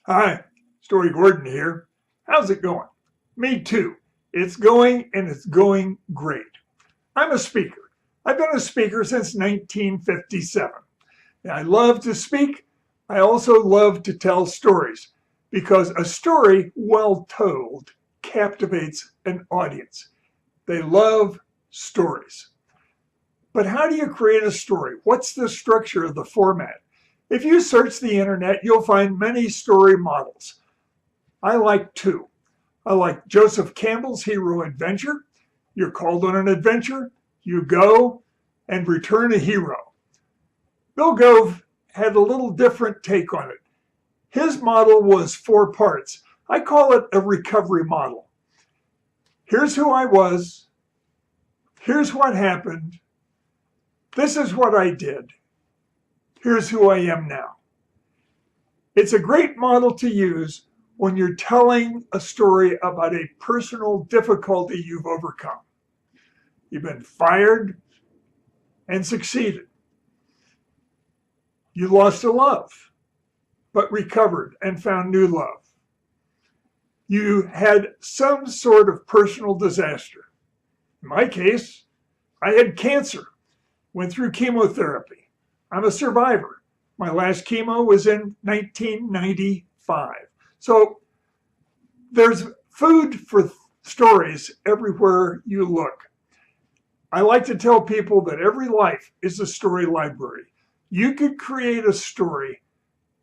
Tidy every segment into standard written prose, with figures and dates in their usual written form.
Hi, Story Gordon here. How's it going? Me too. It's going and it's going great. I'm a speaker. I've been a speaker since 1957. And I love to speak. I also love to tell stories because a story well told captivates an audience. They love stories. But how do you create a story? What's the structure of the format? If you search the internet, you'll find many story models. I like two. I like Joseph Campbell's Hero Adventure. You're called on an adventure, you go and return a hero. Bill Gove had a little different take on it. His model was 4 parts. I call it a recovery model. Here's who I was. Here's what happened. This is what I did. Here's who I am now. It's a great model to use when you're telling a story about a personal difficulty you've overcome. You've been fired and succeeded. You lost a love, but recovered and found new love. You had some sort of personal disaster. In my case, I had cancer, went through chemotherapy. I'm a survivor. My last chemo was in 1995. So there's food for stories everywhere you look. I like to tell people that every life is a story library. You could create a story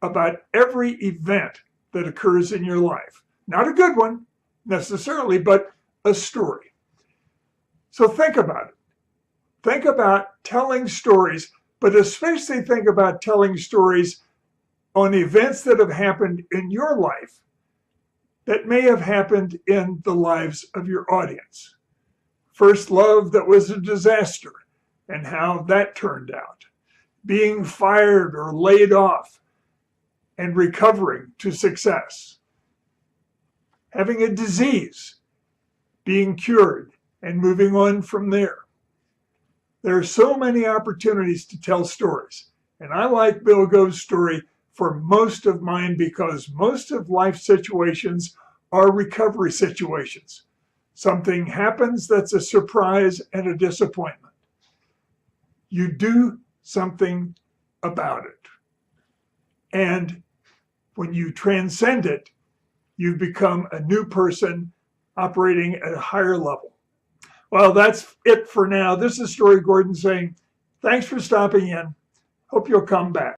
about every event that occurs in your life. Not a good one necessarily, but a story. So think about it. Think about telling stories, but especially think about telling stories on events that have happened in your life that may have happened in the lives of your audience. First love that was a disaster and how that turned out. Being fired or laid off and recovering to success. Having a disease, being cured and moving on from there. There are so many opportunities to tell stories. And I like Bill Gove's story for most of mine because most of life situations are recovery situations. Something happens that's a surprise and a disappointment. You do something about it. And when you transcend it, you become a new person operating at a higher level. Well, that's it for now. This is Story Gordon saying, thanks for stopping in. Hope you'll come back.